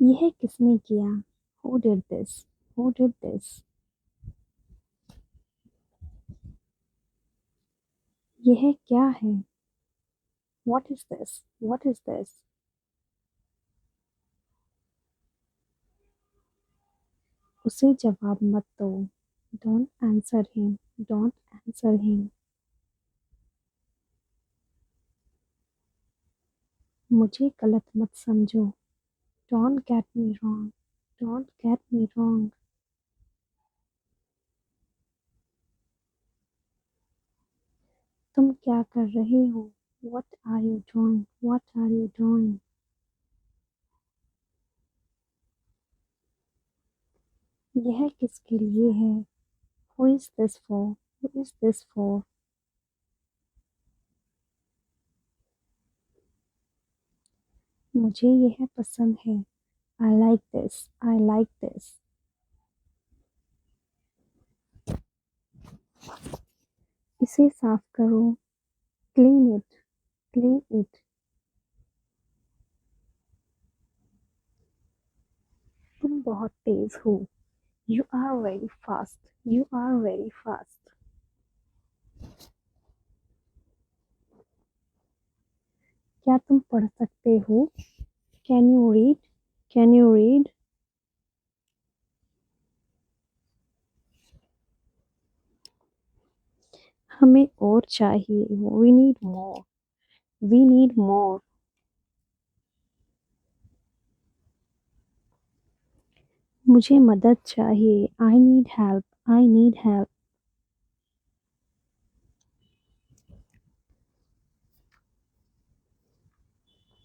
यह किसने किया? Who did this? Who did this? यह क्या है? What is this? What is this? उसे जवाब मत दो। Don't answer him. Don't answer him. मुझे गलत मत समझो। Don't get me wrong. Don't get me wrong. तुम क्या कर रहे हो? What are you doing? What are you doing? यह किसके लिए है? Who is this for? Who is this for? मुझे यह पसंद है। I like this. I like this. इसे साफ करो। Clean it. Clean it. तुम बहुत तेज हो। You are very fast. You are very fast. क्या तुम पढ़ सकते हो? Can you read? Can you read? हमें और चाहिए। We need more. We need more. मुझे मदद चाहिए। I need help. I need help.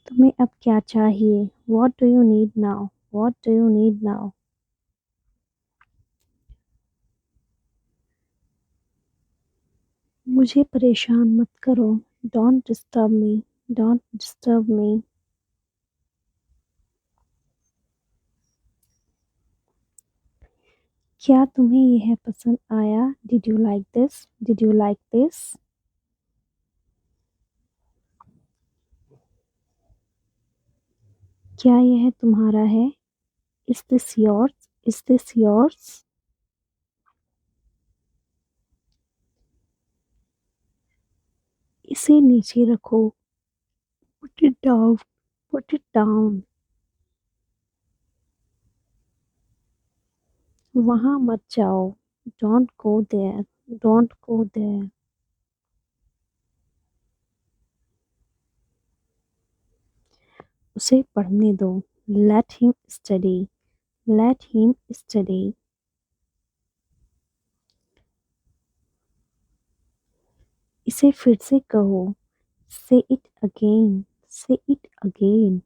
तुम्हें अब क्या चाहिए? What do you need now? What do you need now? मुझे परेशान मत करो। Don't disturb me. Don't disturb me. क्या तुम्हें यह पसंद आया? Did you like this? Did you like this? क्या यह तुम्हारा है? Is this yours? Is this yours? इसे नीचे रखो। Put it down. Put it down. वहाँ मत जाओ। Don't go there. Don't go there. उसे पढ़ने दो। Let him study. Let him study. इसे फिर से कहो। Say it again. Say it again.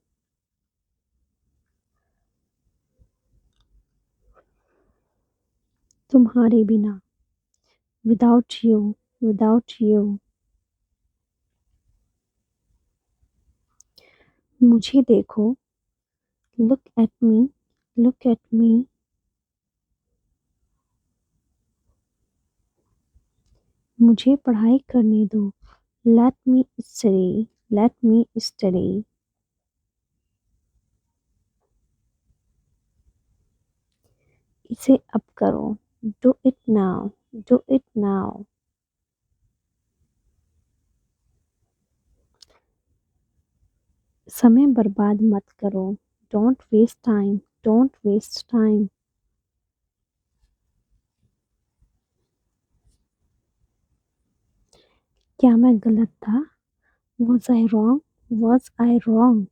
तुम्हारे बिना। Without you. Without you. मुझे देखो। Look at me. Look at me. मुझे पढ़ाई करने दो। Let me study. Let me study. इसे अब करो। Do it now. Do it now. समय बर्बाद मत करो। Don't waste time. Don't waste time. क्या मैं गलत था? Was I wrong? Was I wrong?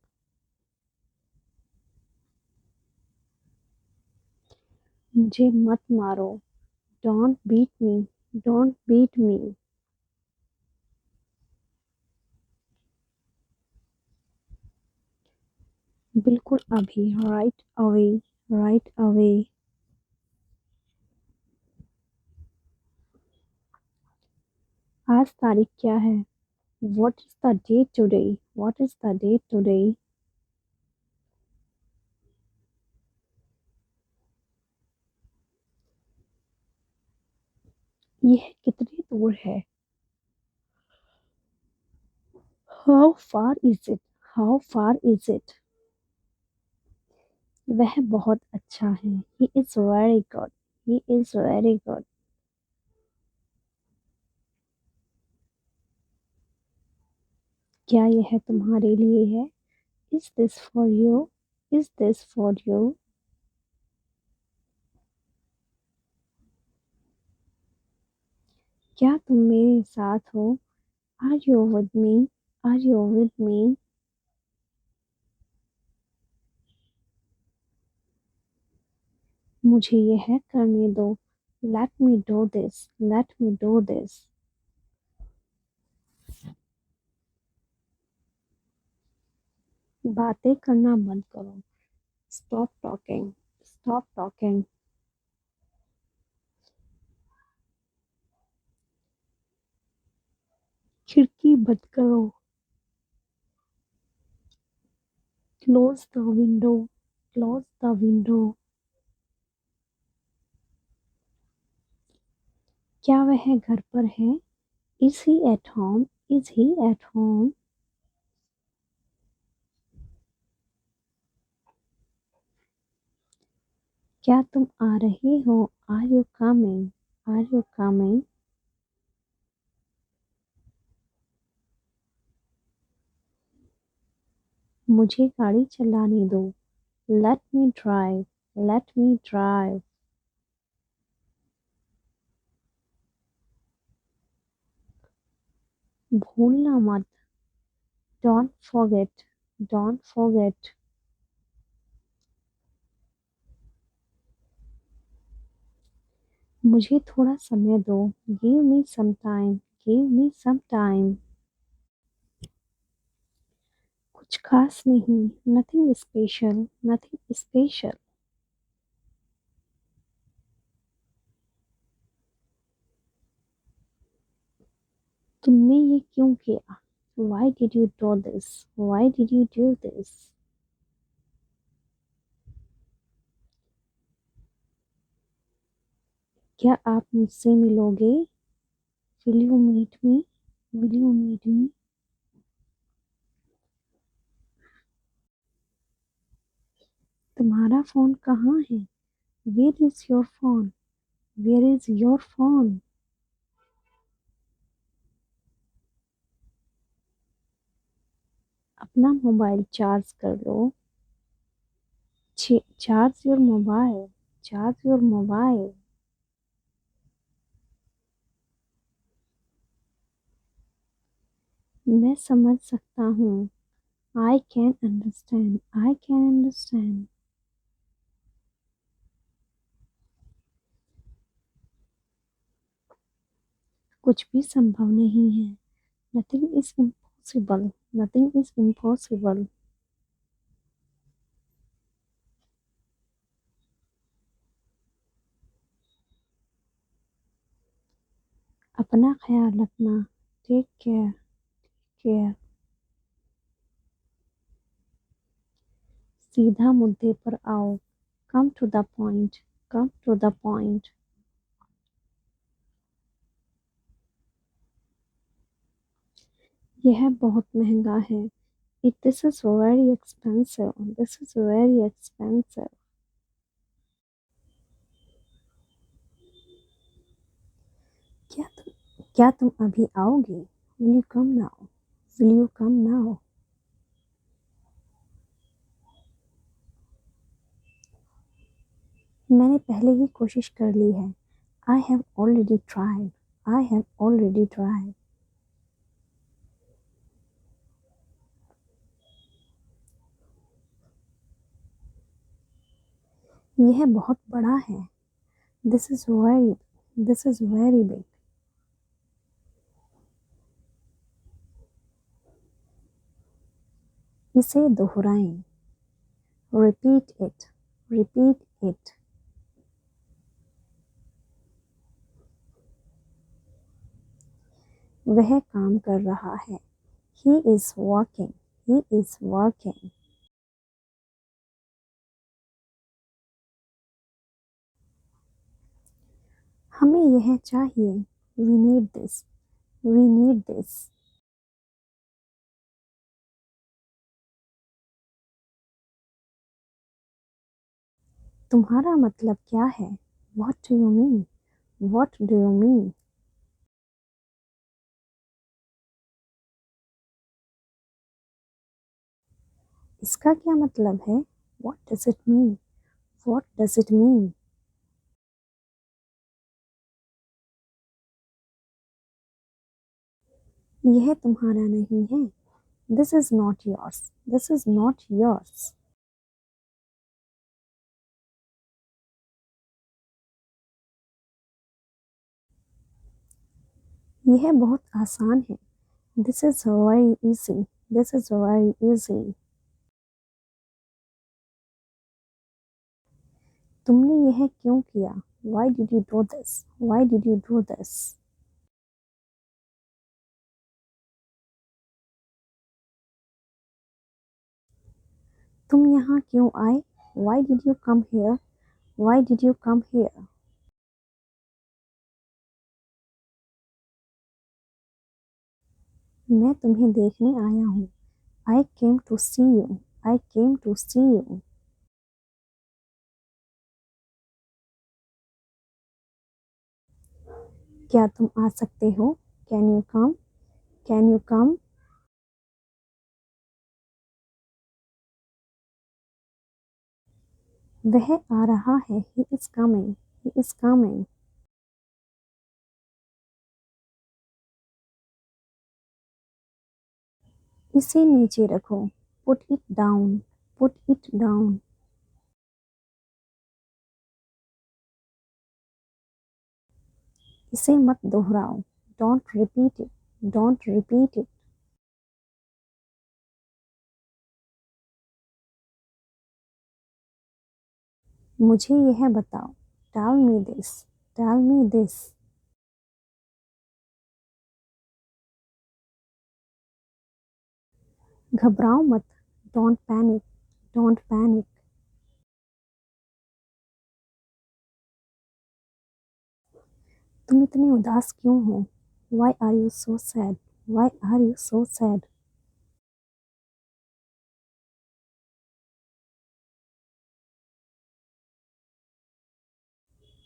मुझे मत मारो। Don't beat me. Don't beat me. बिल्कुल अभी। Right away. Right away. आज तारीख क्या है? What is the date today? What is the date today? यह कितनी दूर है? How far is it? How far is it? वह बहुत अच्छा है। He is very good. He is very good. क्या यह तुम्हारे लिए है? Is this for you? Is this for you? क्या तुम मेरे साथ हो? Are you with me? Are you with me? मुझे यह करने दो। Let me do this. Let me do this. बातें करना बंद करो। Stop talking. Stop talking. खिड़की बंद करो। Close the window. Close the window. क्या वह घर पर है? Is he at home? Is he at home? क्या तुम आ रहे हो? Are you coming? Are you coming? मुझे गाड़ी चलाने दो। Let me drive. Let me drive. भूलना मत। Don't forget. Don't forget. मुझे थोड़ा समय दो। Give me some time. Give me some time. कुछ खास नहीं। Nothing special. Nothing special. तुमने ये क्यों किया? Why did you do this? Why did you do this? क्या आप मुझसे मिलोगे? Will you meet me? Will you meet me? तुम्हारा फोन कहाँ है? Where is your phone? Where is your phone? अपना मोबाइल चार्ज कर लो। Charge your mobile. Charge your mobile. मैं समझ सकता हूँ। I can understand. I can understand. कुछ भी संभव नहीं है। Nothing is impossible. Nothing is impossible. अपना ख्याल रखना। Take care. केयर। सीधा मुद्दे पर आओ। Come to the point. Come to the point. यह बहुत महंगा है। It this is very expensive. This is very expensive. क्या तुम अभी आओगे? Will you come now? Will you come now? मैंने पहले ही कोशिश कर ली है। I have already tried. I have already tried. यह बहुत बड़ा है। This is very this is very big. इसे दोहराएं। Repeat it. Repeat it. वह काम कर रहा है। He is working. He is working. हमें यह चाहिए। We need this. We need this. तुम्हारा मतलब क्या है? What do you mean? What do you mean? इसका क्या मतलब है? What does it mean? What does it mean? यह तुम्हारा नहीं है। This is not yours. This is not yours. यह बहुत आसान है। This is very easy. This is very easy. तुमने यह क्यों किया? Why did you do this? Why did you do this? तुम यहाँ क्यों आए? Why did you come here? Why did you come here? मैं तुम्हें देखने आया हूँ। I came to see you. I came to see you. क्या तुम आ सकते हो? Can you come? Can you come? वह आ रहा है। He is coming. He is coming. इसे नीचे रखो। Put it down. Put it down. इसे मत दोहराओ। Don't repeat it. Don't repeat it. मुझे यह बताओ। Tell me this. Tell me this. घबराओ मत। Don't panic. Don't panic. तुम इतने उदास क्यों हो? Why are you so sad? Why are you so sad?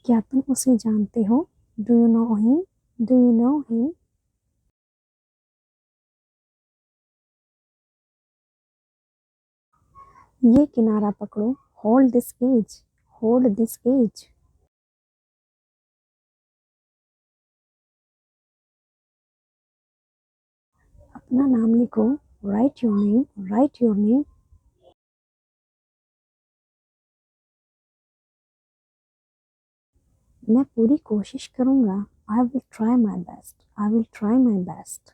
क्या तुम उसे जानते हो? Do you know him? Do you know him? ये किनारा पकड़ो। Hold this edge. Hold this edge. अपना नाम लिखो। Write your name. Write your name. मैं पूरी कोशिश करूँगा। I will try my best. I will try my best.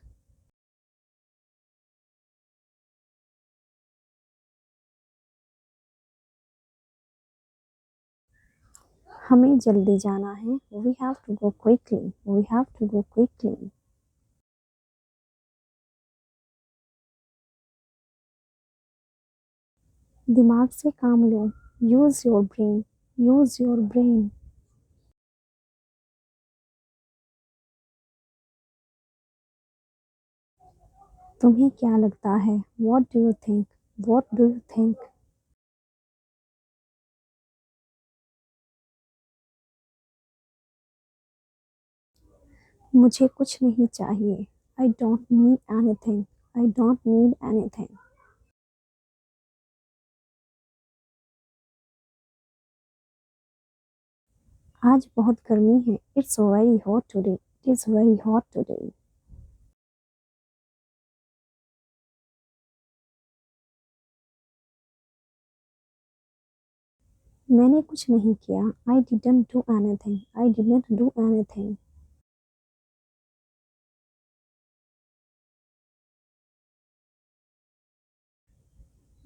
हमें जल्दी जाना है। We have to go quickly. We have to go quickly. दिमाग से काम लो। Use your brain. Use your brain. तुम्हें क्या लगता है? What do you think? What do you think? मुझे कुछ नहीं चाहिए। I don't need anything. I don't need anything. आज बहुत गर्मी है। It's very hot today. It is very hot today. मैंने कुछ नहीं किया। I didn't do anything. I didn't do anything.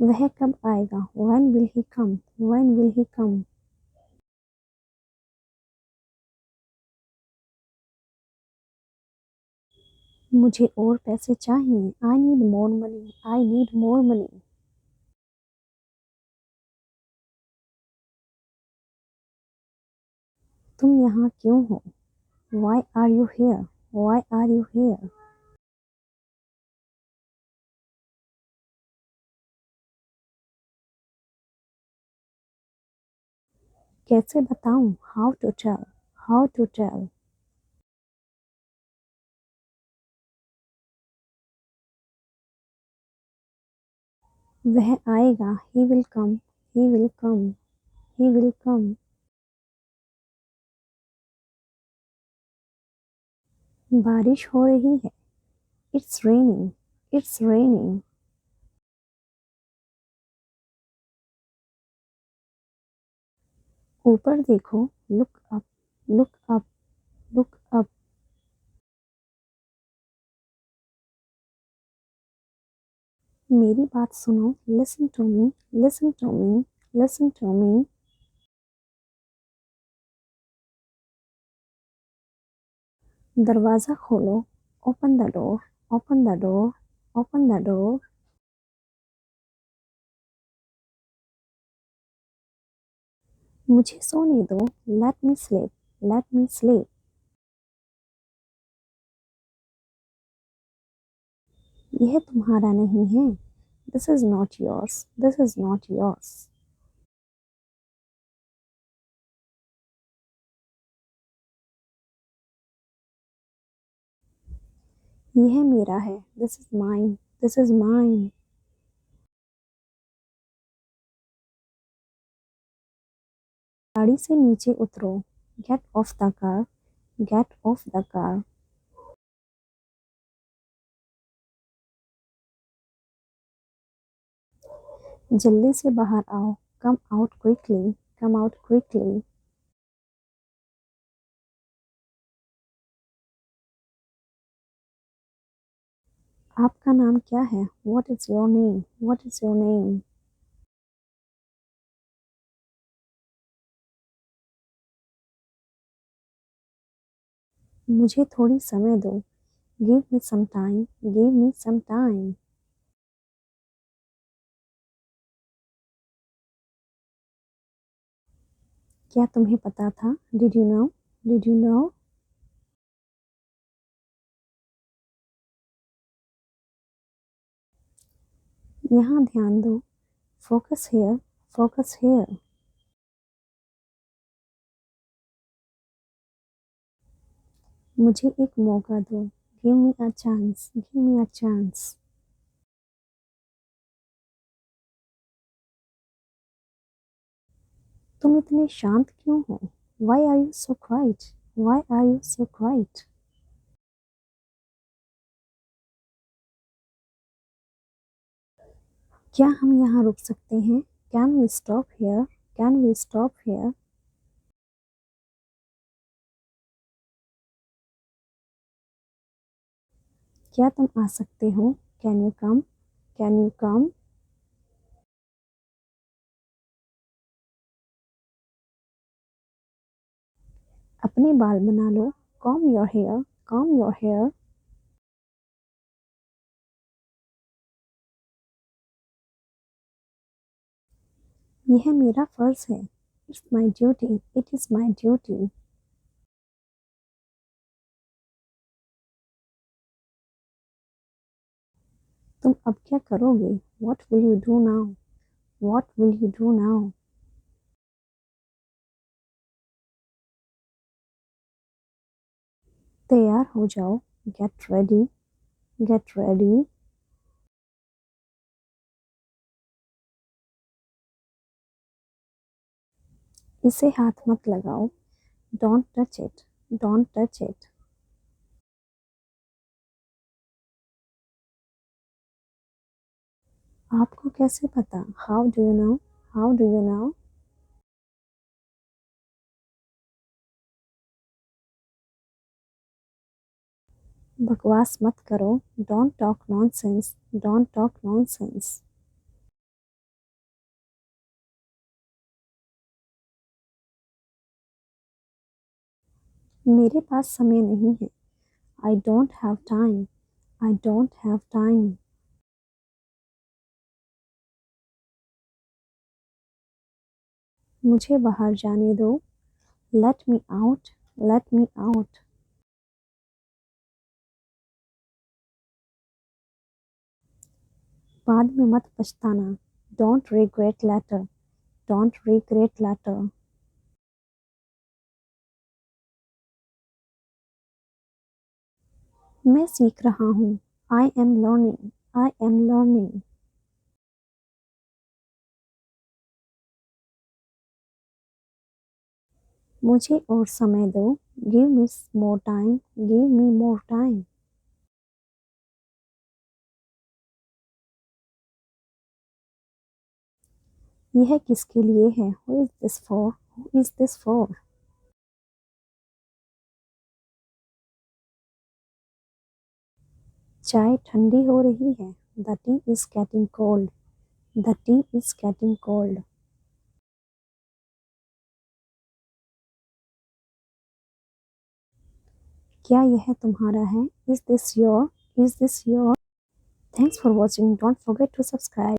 वह कब आएगा? When will he come? When will he come? मुझे और पैसे चाहिए। I need more money. I need more money. तुम यहाँ क्यों हो? Why are you here? Why are you here? कैसे बताऊं? How to tell, how to tell. वह आएगा, he will come, he will come, he will come. बारिश हो रही है, इट्स रेनिंग, इट्स रेनिंग। ऊपर देखो, look up, look up, look up. मेरी बात सुनो, listen to me, listen to me, listen to me. दरवाजा खोलो, open the door, open the door, open the door. मुझे सोने दो, let me sleep, let me sleep. यह तुम्हारा नहीं है, this is not yours, this is not yours. यह मेरा है, this is mine, this is mine. गाड़ी से नीचे उतरो, get off the car, get off the car. जल्दी से बाहर आओ, come out quickly, come out quickly. आपका नाम क्या है? What is your name, what is your name. मुझे थोड़ी समय दो, give me some time, give me some time. क्या तुम्हें पता था? Did you know, did you know. यहाँ ध्यान दो, फोकस हेयर, फोकस हेयर। मुझे एक मौका दो, give me a chance, give me a chance. तुम इतने शांत क्यों हो? Why are you so quiet, why are you so quiet. क्या हम यहाँ रुक सकते हैं? Can we stop here, can we stop here. क्या तुम आ सकते हो? Can you come, can you come. अपने बाल बना लो, comb your hair, comb your hair. यह मेरा फर्ज है, it's my duty, it is my duty. तुम अब क्या करोगे? What will you do now, what will you do now. तैयार हो जाओ, गेट रेडी, गेट रेडी। इसे हाथ मत लगाओ, don't touch it, don't touch it. आपको कैसे पता? How do you know, how do you know. बकवास मत करो, don't talk nonsense, don't talk nonsense. मेरे पास समय नहीं है, I don't have time, I don't have time. मुझे बाहर जाने दो, let me out, let me out. बाद में मत पछताना, don't regret later, don't regret later. मैं सीख रहा हूँ। I am learning. I am learning. मुझे और समय दो। Give me more time. Give me more time. यह किसके लिए है? Who is this for? Who is this for? चाय ठंडी हो रही है। The tea is getting cold. The tea is getting cold. क्या यह तुम्हारा है? Is this your? Is this your? Thanks for watching. Don't forget to subscribe.